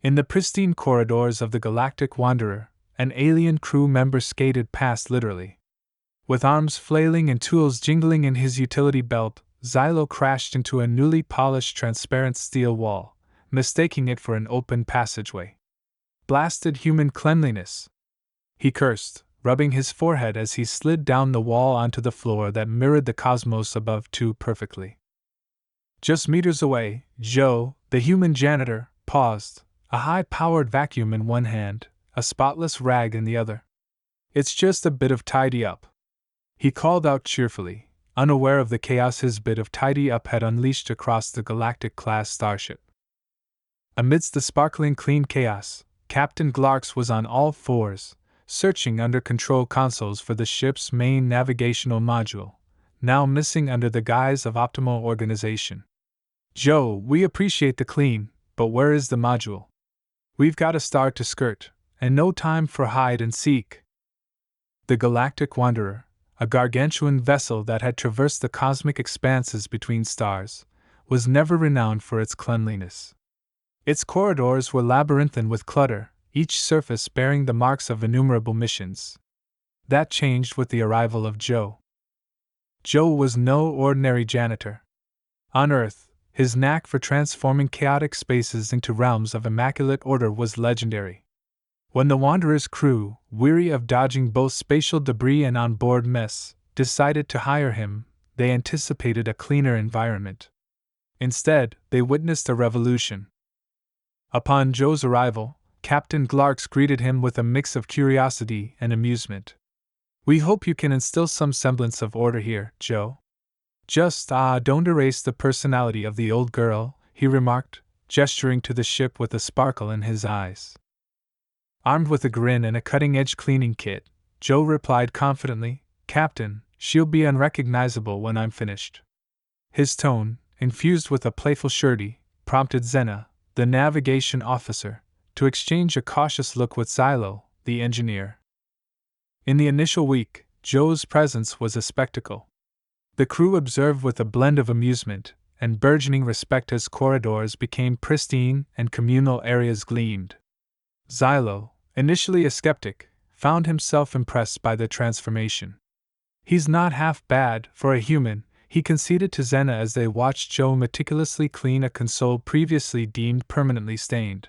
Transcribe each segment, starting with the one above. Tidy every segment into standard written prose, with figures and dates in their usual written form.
In the pristine corridors of the Galactic Wanderer, an alien crew member skated past literally. With arms flailing and tools jingling in his utility belt, Xylo crashed into a newly polished transparent steel wall, mistaking it for an open passageway. Blasted human cleanliness! He cursed, rubbing his forehead as he slid down the wall onto the floor that mirrored the cosmos above too perfectly. Just meters away, Joe, the human janitor, paused, a high-powered vacuum in one hand, a spotless rag in the other. "It's just a bit of tidy-up," he called out cheerfully, unaware of the chaos his bit of tidy-up had unleashed across the galactic-class starship. Amidst the sparkling clean chaos, Captain Glarks was on all fours, searching under control consoles for the ship's main navigational module, now missing under the guise of optimal organization. "Joe, we appreciate the clean, but where is the module? We've got a star to skirt, and no time for hide and seek." The Galactic Wanderer, a gargantuan vessel that had traversed the cosmic expanses between stars, was never renowned for its cleanliness. Its corridors were labyrinthine with clutter, each surface bearing the marks of innumerable missions. That changed with the arrival of Joe. Joe was no ordinary janitor. On Earth, his knack for transforming chaotic spaces into realms of immaculate order was legendary. When the Wanderer's crew, weary of dodging both spatial debris and onboard mess, decided to hire him, they anticipated a cleaner environment. Instead, they witnessed a revolution. Upon Joe's arrival, Captain Glarks greeted him with a mix of curiosity and amusement. "We hope you can instill some semblance of order here, Joe. Just, don't erase the personality of the old girl," he remarked, gesturing to the ship with a sparkle in his eyes. Armed with a grin and a cutting-edge cleaning kit, Joe replied confidently, "Captain, she'll be unrecognizable when I'm finished." His tone, infused with a playful surety, prompted Xena, the navigation officer, to exchange a cautious look with Xylo, the engineer. In the initial week, Joe's presence was a spectacle. The crew observed with a blend of amusement and burgeoning respect as corridors became pristine and communal areas gleamed. Xylo, initially a skeptic, found himself impressed by the transformation. "He's not half bad for a human," he conceded to Xena as they watched Joe meticulously clean a console previously deemed permanently stained.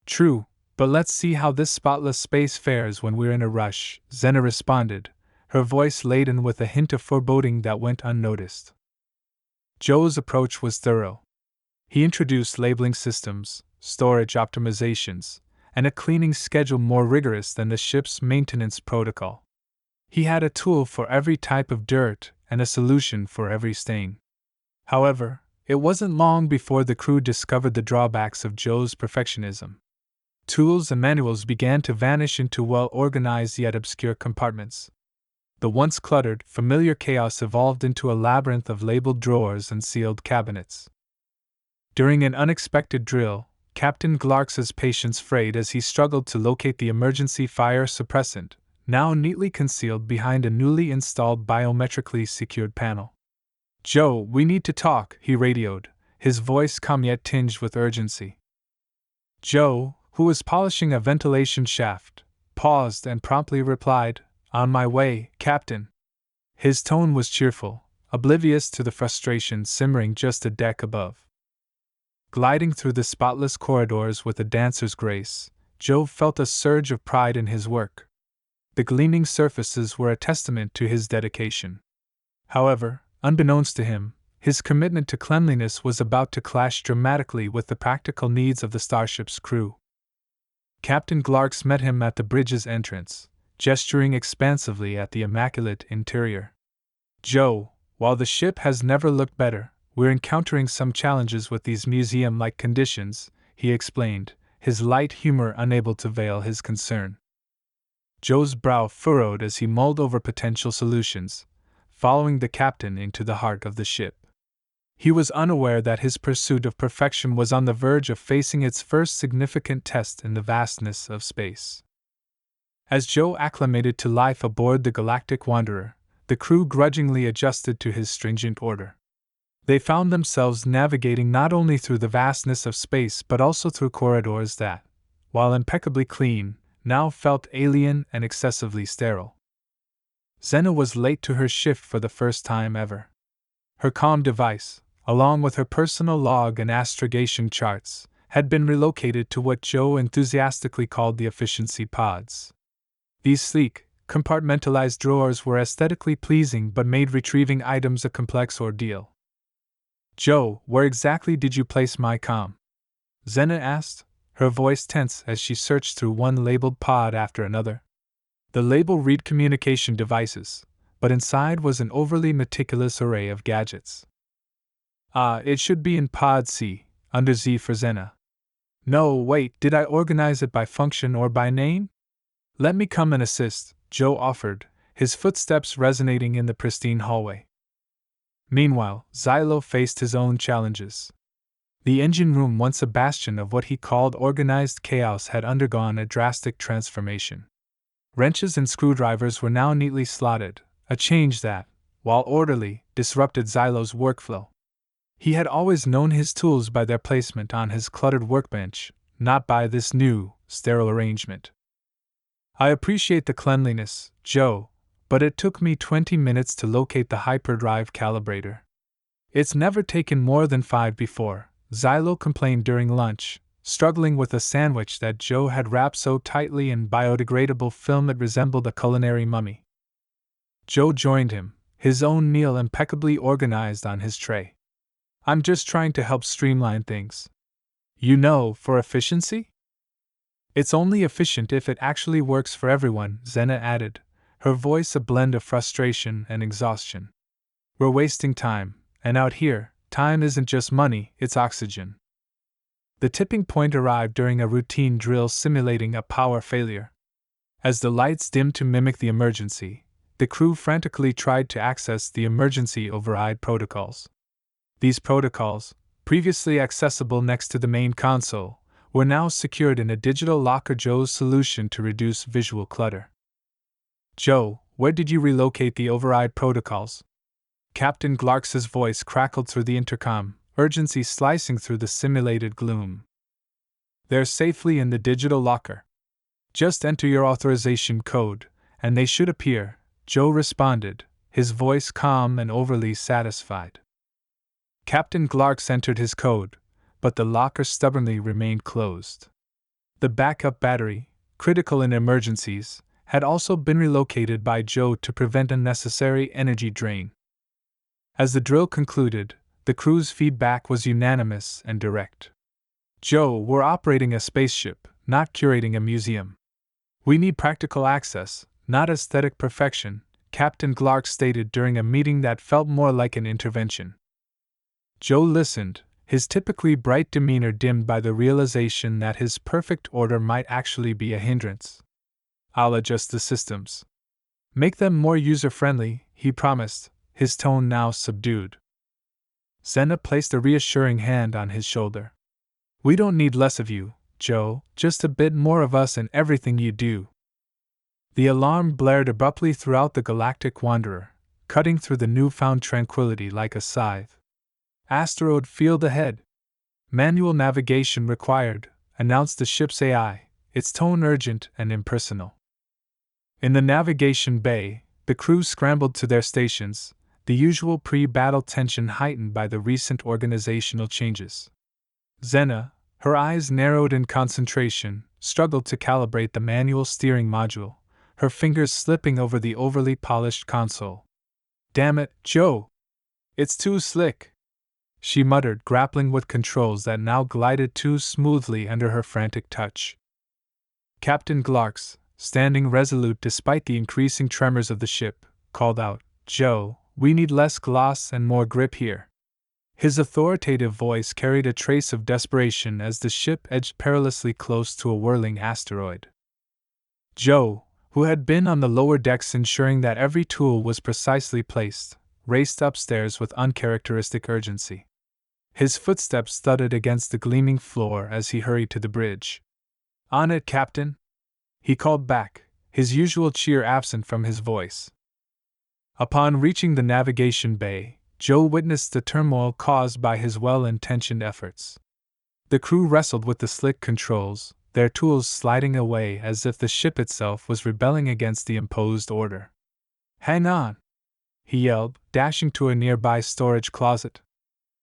"True, but let's see how this spotless space fares when we're in a rush," Xena responded, her voice laden with a hint of foreboding that went unnoticed. Joe's approach was thorough. He introduced labeling systems, storage optimizations, and a cleaning schedule more rigorous than the ship's maintenance protocol. He had a tool for every type of dirt and a solution for every stain. However, it wasn't long before the crew discovered the drawbacks of Joe's perfectionism. Tools and manuals began to vanish into well-organized yet obscure compartments. The once cluttered, familiar chaos evolved into a labyrinth of labeled drawers and sealed cabinets. During an unexpected drill, Captain Glarks's patience frayed as he struggled to locate the emergency fire suppressant, now neatly concealed behind a newly installed biometrically secured panel. "Joe, we need to talk," he radioed, his voice calm yet tinged with urgency. Joe, who was polishing a ventilation shaft, paused and promptly replied, "On my way, Captain." His tone was cheerful, oblivious to the frustration simmering just a deck above. Gliding through the spotless corridors with a dancer's grace, Joe felt a surge of pride in his work. The gleaming surfaces were a testament to his dedication. However, unbeknownst to him, his commitment to cleanliness was about to clash dramatically with the practical needs of the starship's crew. Captain Glarks met him at the bridge's entrance, gesturing expansively at the immaculate interior. "Joe, while the ship has never looked better, we're encountering some challenges with these museum-like conditions," he explained, his light humor unable to veil his concern. Joe's brow furrowed as he mulled over potential solutions, following the captain into the heart of the ship. He was unaware that his pursuit of perfection was on the verge of facing its first significant test in the vastness of space. As Joe acclimated to life aboard the Galactic Wanderer, the crew grudgingly adjusted to his stringent order. They found themselves navigating not only through the vastness of space but also through corridors that, while impeccably clean, now felt alien and excessively sterile. Xena was late to her shift for the first time ever. Her comm device, along with her personal log and astrogation charts, had been relocated to what Joe enthusiastically called the efficiency pods. These sleek, compartmentalized drawers were aesthetically pleasing but made retrieving items a complex ordeal. "Joe, where exactly did you place my comm?" Xena asked, her voice tense as she searched through one labeled pod after another. The label read communication devices, but inside was an overly meticulous array of gadgets. It should be in pod C, under Z for Xena. No, wait, did I organize it by function or by name? Let me come and assist, Joe offered, his footsteps resonating in the pristine hallway. Meanwhile, Xylo faced his own challenges. The engine room, once a bastion of what he called organized chaos, had undergone a drastic transformation. Wrenches and screwdrivers were now neatly slotted, a change that, while orderly, disrupted Xylo's workflow. He had always known his tools by their placement on his cluttered workbench, not by this new, sterile arrangement. I appreciate the cleanliness, Joe, but it took me 20 minutes to locate the hyperdrive calibrator. It's never taken more than 5 before, Xylo complained during lunch, struggling with a sandwich that Joe had wrapped so tightly in biodegradable film it resembled a culinary mummy. Joe joined him, his own meal impeccably organized on his tray. I'm just trying to help streamline things. You know, for efficiency? It's only efficient if it actually works for everyone, Xena added, her voice a blend of frustration and exhaustion. We're wasting time, and out here, time isn't just money, it's oxygen. The tipping point arrived during a routine drill simulating a power failure. As the lights dimmed to mimic the emergency, the crew frantically tried to access the emergency override protocols. These protocols, previously accessible next to the main console, were now secured in a digital locker. Joe's solution to reduce visual clutter. Joe, where did you relocate the override protocols? Captain Glarks's voice crackled through the intercom, urgency slicing through the simulated gloom. They're safely in the digital locker. Just enter your authorization code, and they should appear, Joe responded, his voice calm and overly satisfied. Captain Glarks entered his code, but the locker stubbornly remained closed. The backup battery, critical in emergencies, had also been relocated by Joe to prevent unnecessary energy drain. As the drill concluded, the crew's feedback was unanimous and direct. Joe, we're operating a spaceship, not curating a museum. We need practical access, not aesthetic perfection, Captain Glark stated during a meeting that felt more like an intervention. Joe listened, his typically bright demeanor dimmed by the realization that his perfect order might actually be a hindrance. I'll adjust the systems. Make them more user-friendly, he promised, his tone now subdued. Xena placed a reassuring hand on his shoulder. We don't need less of you, Joe, just a bit more of us in everything you do. The alarm blared abruptly throughout the Galactic Wanderer, cutting through the newfound tranquility like a scythe. Asteroid field ahead. Manual navigation required, announced the ship's AI, its tone urgent and impersonal. In the navigation bay, the crew scrambled to their stations, the usual pre-battle tension heightened by the recent organizational changes. Xena, her eyes narrowed in concentration, struggled to calibrate the manual steering module, her fingers slipping over the overly polished console. Damn it, Joe! It's too slick! She muttered, grappling with controls that now glided too smoothly under her frantic touch. Captain Glarks, standing resolute despite the increasing tremors of the ship, called out, Joe, we need less gloss and more grip here. His authoritative voice carried a trace of desperation as the ship edged perilously close to a whirling asteroid. Joe, who had been on the lower decks ensuring that every tool was precisely placed, raced upstairs with uncharacteristic urgency. His footsteps thudded against the gleaming floor as he hurried to the bridge. On it, Captain! He called back, his usual cheer absent from his voice. Upon reaching the navigation bay, Joe witnessed the turmoil caused by his well-intentioned efforts. The crew wrestled with the slick controls, their tools sliding away as if the ship itself was rebelling against the imposed order. "Hang on!" he yelled, dashing to a nearby storage closet.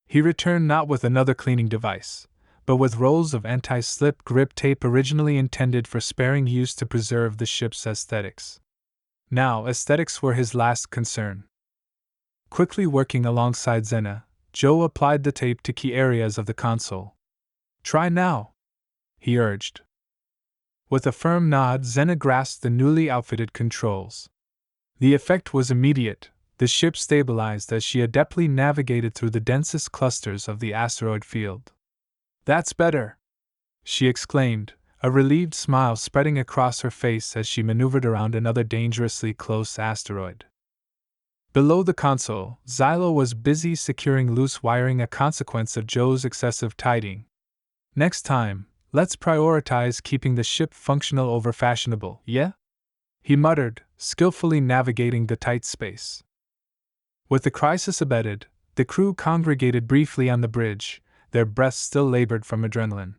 He returned not with another cleaning device, but with rolls of anti-slip grip tape originally intended for sparing use to preserve the ship's aesthetics. Now, aesthetics were his last concern. Quickly working alongside Xena, Joe applied the tape to key areas of the console. "Try now," he urged. With a firm nod, Xena grasped the newly outfitted controls. The effect was immediate. The ship stabilized as she adeptly navigated through the densest clusters of the asteroid field. "That's better!" she exclaimed, a relieved smile spreading across her face as she maneuvered around another dangerously close asteroid. Below the console, Xylo was busy securing loose wiring, a consequence of Joe's excessive tidying. "Next time, let's prioritize keeping the ship functional over fashionable, yeah?" he muttered, skillfully navigating the tight space. With the crisis abated, the crew congregated briefly on the bridge, their breaths still labored from adrenaline.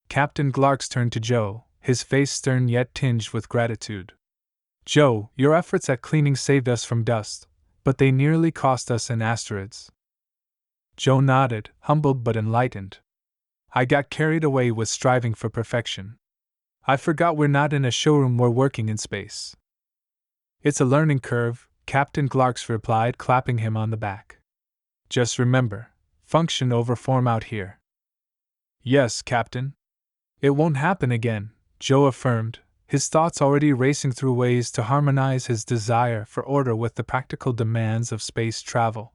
Captain Glarks turned to Joe, his face stern yet tinged with gratitude. "Joe, your efforts at cleaning saved us from dust, but they nearly cost us an asteroids." Joe nodded, humbled but enlightened. "I got carried away with striving for perfection. I forgot we're not in a showroom, we're working in space." "It's a learning curve," Captain Glarks replied, clapping him on the back. "Just remember, function over form out here." "Yes, Captain." "It won't happen again," Joe affirmed, his thoughts already racing through ways to harmonize his desire for order with the practical demands of space travel.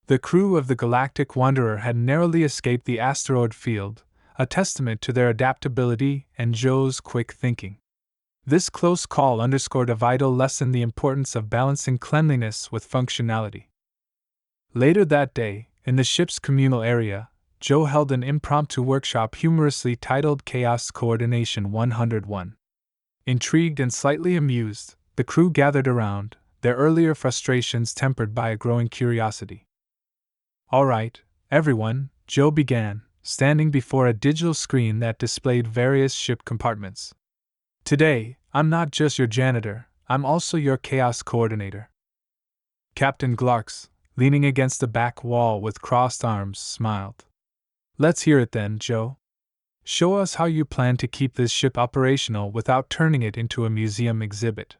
The crew of the Galactic Wanderer had narrowly escaped the asteroid field, a testament to their adaptability and Joe's quick thinking. This close call underscored a vital lesson: the importance of balancing cleanliness with functionality. Later that day, in the ship's communal area, Joe held an impromptu workshop humorously titled Chaos Coordination 101. Intrigued and slightly amused, the crew gathered around, their earlier frustrations tempered by a growing curiosity. "All right, everyone," Joe began, standing before a digital screen that displayed various ship compartments. "Today, I'm not just your janitor, I'm also your chaos coordinator." Captain Glarks, leaning against the back wall with crossed arms, smiled. "Let's hear it then, Joe. Show us how you plan to keep this ship operational without turning it into a museum exhibit."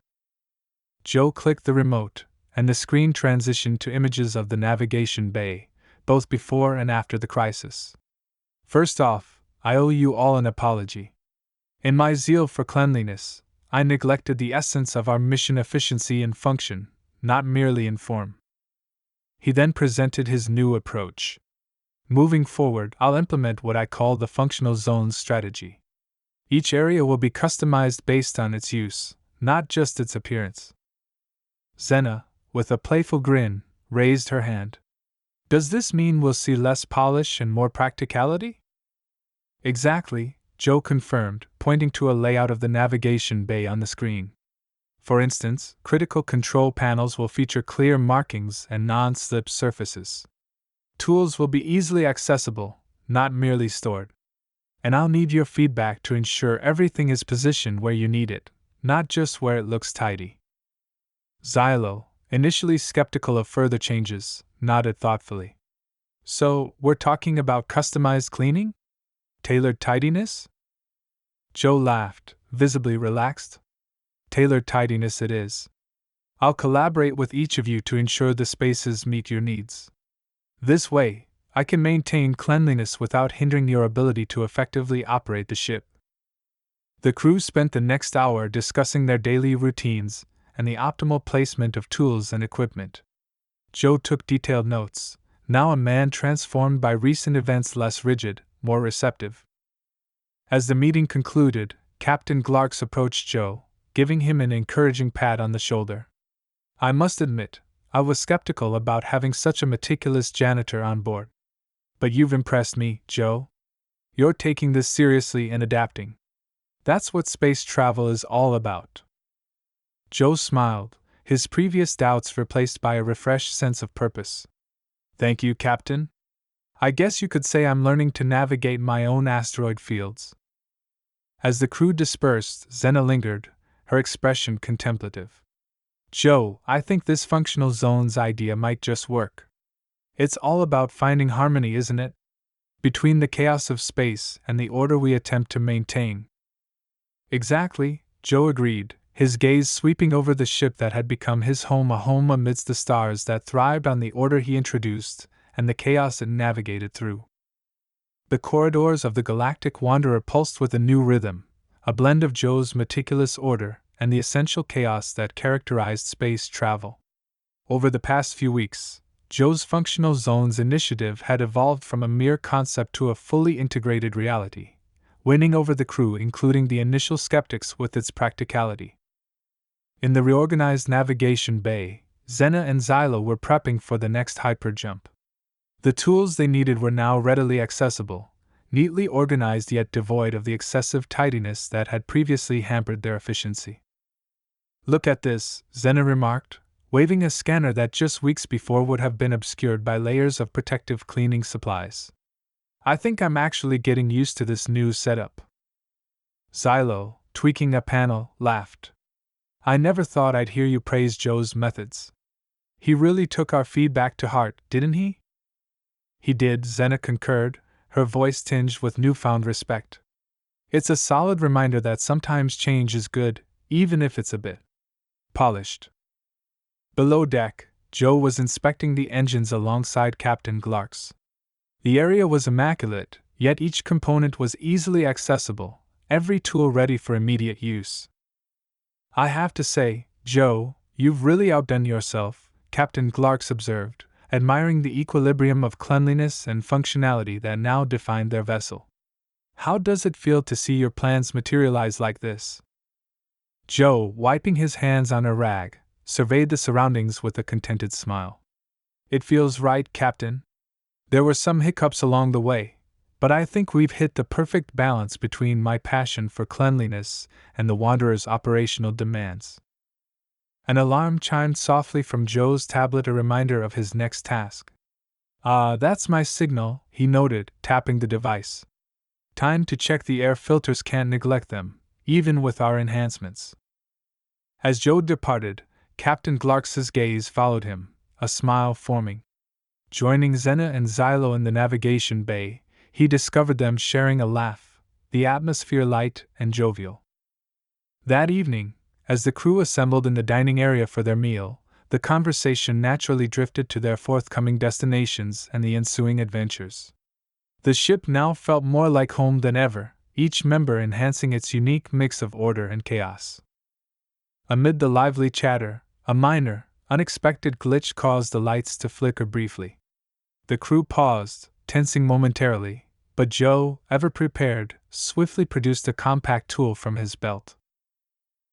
Joe clicked the remote, and the screen transitioned to images of the navigation bay, both before and after the crisis. "First off, I owe you all an apology. In my zeal for cleanliness, I neglected the essence of our mission: efficiency in function, not merely in form." He then presented his new approach. "Moving forward, I'll implement what I call the functional zones strategy. Each area will be customized based on its use, not just its appearance." Xena, with a playful grin, raised her hand. "Does this mean we'll see less polish and more practicality?" "Exactly," Joe confirmed, pointing to a layout of the navigation bay on the screen. "For instance, critical control panels will feature clear markings and non-slip surfaces. Tools will be easily accessible, not merely stored. And I'll need your feedback to ensure everything is positioned where you need it, not just where it looks tidy." Xylo, initially skeptical of further changes, nodded thoughtfully. "So, we're talking about customized cleaning? Tailored tidiness?" Joe laughed, visibly relaxed. "Tailored tidiness it is. I'll collaborate with each of you to ensure the spaces meet your needs. This way, I can maintain cleanliness without hindering your ability to effectively operate the ship." The crew spent the next hour discussing their daily routines and the optimal placement of tools and equipment. Joe took detailed notes, now a man transformed by recent events, less rigid, more receptive. As the meeting concluded, Captain Glarks approached Joe, giving him an encouraging pat on the shoulder. "I must admit, I was skeptical about having such a meticulous janitor on board. But you've impressed me, Joe. You're taking this seriously and adapting. That's what space travel is all about." Joe smiled, his previous doubts replaced by a refreshed sense of purpose. Thank you, Captain. I guess you could say I'm learning to navigate my own asteroid fields. As the crew dispersed, Xena lingered, her expression contemplative. Joe, I think this functional zones idea might just work. It's all about finding harmony, isn't it? Between the chaos of space and the order we attempt to maintain. Exactly, Joe agreed, his gaze sweeping over the ship that had become his home, a home amidst the stars that thrived on the order he introduced and the chaos it navigated through. The corridors of the Galactic Wanderer pulsed with a new rhythm, a blend of Joe's meticulous order and the essential chaos that characterized space travel. Over the past few weeks, Joe's Functional Zones initiative had evolved from a mere concept to a fully integrated reality, winning over the crew, including the initial skeptics, with its practicality. In the reorganized navigation bay, Xena and Xylo were prepping for the next hyperjump. The tools they needed were now readily accessible, neatly organized yet devoid of the excessive tidiness that had previously hampered their efficiency. Look at this, Xena remarked, waving a scanner that just weeks before would have been obscured by layers of protective cleaning supplies. I think I'm actually getting used to this new setup. Xylo, tweaking a panel, laughed. I never thought I'd hear you praise Joe's methods. He really took our feedback to heart, didn't he? He did, Xena concurred, her voice tinged with newfound respect. It's a solid reminder that sometimes change is good, even if it's a bit polished. Below deck, Joe was inspecting the engines alongside Captain Glarks. The area was immaculate, yet each component was easily accessible, every tool ready for immediate use. I have to say, Joe, you've really outdone yourself, Captain Glarks observed, admiring the equilibrium of cleanliness and functionality that now defined their vessel. How does it feel to see your plans materialize like this? Joe, wiping his hands on a rag, surveyed the surroundings with a contented smile. It feels right, Captain. There were some hiccups along the way, but I think we've hit the perfect balance between my passion for cleanliness and the Wanderer's operational demands. An alarm chimed softly from Joe's tablet, a reminder of his next task. That's my signal, he noted, tapping the device. Time to check the air filters, can't neglect them, even with our enhancements. As Joe departed, Captain Glarks's gaze followed him, a smile forming. Joining Xena and Xylo in the navigation bay, he discovered them sharing a laugh, the atmosphere light and jovial. That evening, as the crew assembled in the dining area for their meal, the conversation naturally drifted to their forthcoming destinations and the ensuing adventures. The ship now felt more like home than ever, each member enhancing its unique mix of order and chaos. Amid the lively chatter, a minor, unexpected glitch caused the lights to flicker briefly. The crew paused, tensing momentarily, but Joe, ever prepared, swiftly produced a compact tool from his belt.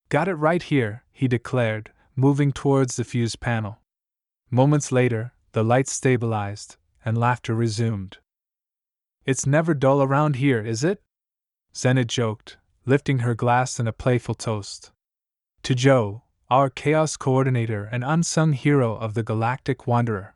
Got it right here, he declared, moving towards the fuse panel. Moments later, the lights stabilized, and laughter resumed. It's never dull around here, is it? Xena joked, lifting her glass in a playful toast. To Joe, our chaos coordinator and unsung hero of the Galactic Wanderer.